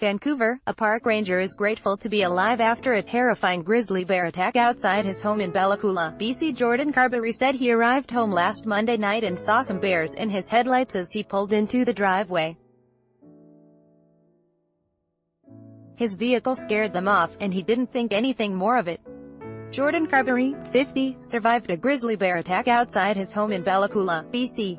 Vancouver, a park ranger is grateful to be alive after a terrifying grizzly bear attack outside his home in Bella Coola, BC. Jordan Carberry said he arrived home last Monday night and saw some bears in his headlights as he pulled into the driveway. His vehicle scared them off, and he didn't think anything more of it. Jordan Carberry, 50, survived a grizzly bear attack outside his home in Bella Coola, BC.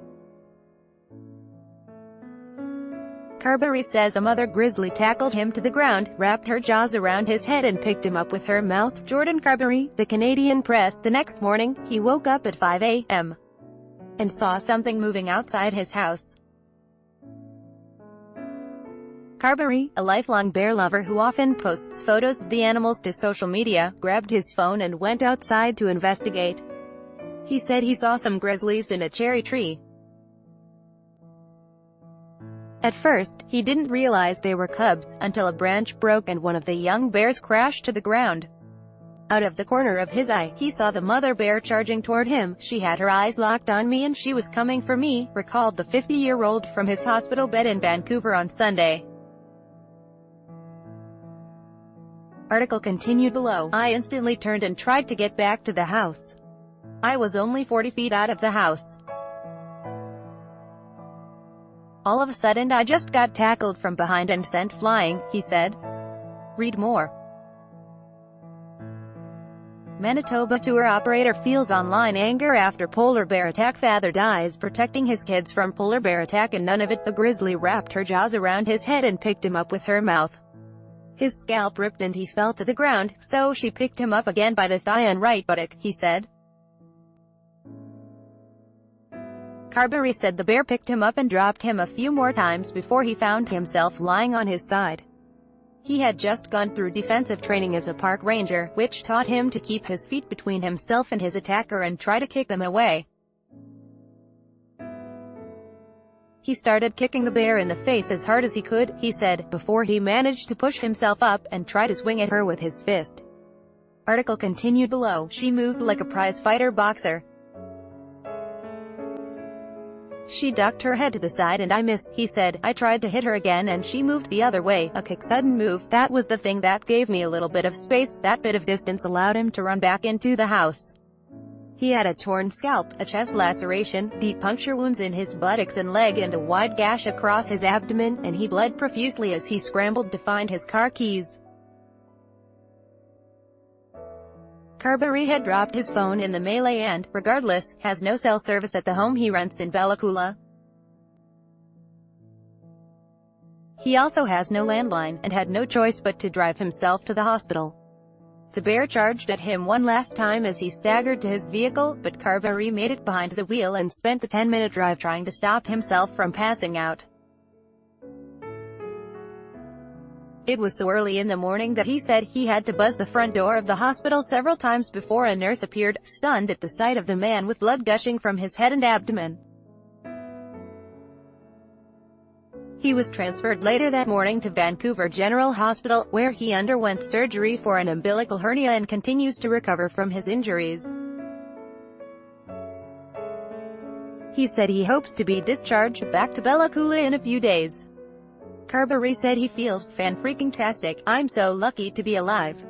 Carberry says a mother grizzly tackled him to the ground, wrapped her jaws around his head and picked him up with her mouth. Jordan Carberry, the Canadian Press. The next morning, he woke up at 5 a.m. and saw something moving outside his house. Carberry, a lifelong bear lover who often posts photos of the animals to social media, grabbed his phone and went outside to investigate. He said he saw some grizzlies in a cherry tree. At first, he didn't realize they were cubs, until a branch broke and one of the young bears crashed to the ground. Out of the corner of his eye, he saw the mother bear charging toward him. She had her eyes locked on me and she was coming for me, recalled the 50-year-old from his hospital bed in Vancouver on Sunday. Article continued below. I instantly turned and tried to get back to the house. I was only 40 feet out of the house. All of a sudden I just got tackled from behind and sent flying, he said. Read more. Manitoba tour operator feels online anger after polar bear attack. Father dies protecting his kids from polar bear attack and none of it. The grizzly wrapped her jaws around his head and picked him up with her mouth. His scalp ripped and he fell to the ground, so she picked him up again by the thigh and right buttock, he said. Carberry said the bear picked him up and dropped him a few more times before he found himself lying on his side. He had just gone through defensive training as a park ranger, which taught him to keep his feet between himself and his attacker and try to kick them away. He started kicking the bear in the face as hard as he could, he said, before he managed to push himself up and try to swing at her with his fist. Article continued below. She moved like a prize-fighter boxer. She ducked her head to the side and I missed, he said. I tried to hit her again and she moved the other way. A quick sudden move. That was the thing that gave me a little bit of space. That bit of distance allowed him to run back into the house. He had a torn scalp, a chest laceration, deep puncture wounds in his buttocks and leg and a wide gash across his abdomen, and he bled profusely as he scrambled to find his car keys. Carberry had dropped his phone in the melee and, regardless, has no cell service at the home he rents in Bella Coola. He also has no landline, and had no choice but to drive himself to the hospital. The bear charged at him one last time as he staggered to his vehicle, but Carberry made it behind the wheel and spent the 10-minute drive trying to stop himself from passing out. It was so early in the morning that he said he had to buzz the front door of the hospital several times before a nurse appeared, stunned at the sight of the man with blood gushing from his head and abdomen. He was transferred later that morning to Vancouver General Hospital, where he underwent surgery for an umbilical hernia and continues to recover from his injuries. He said he hopes to be discharged back to Bella Coola in a few days. Carberry said he feels fan-freaking-tastic. I'm so lucky to be alive.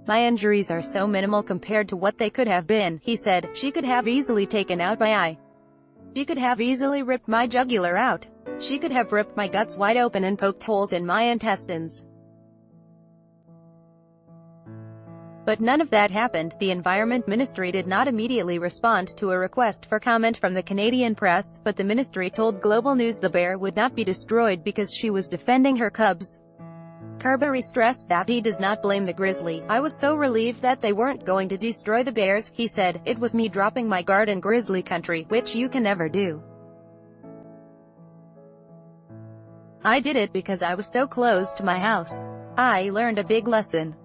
My injuries are so minimal compared to what they could have been, he said. She could have easily taken out my eye. She could have easily ripped my jugular out. She could have ripped my guts wide open and poked holes in my intestines. But none of that happened. The Environment Ministry did not immediately respond to a request for comment from the Canadian Press, but the ministry told Global News the bear would not be destroyed because she was defending her cubs. Carberry stressed that he does not blame the grizzly. I was so relieved that they weren't going to destroy the bears, he said. It was me dropping my guard in grizzly country, which you can never do. I did it because I was so close to my house. I learned a big lesson.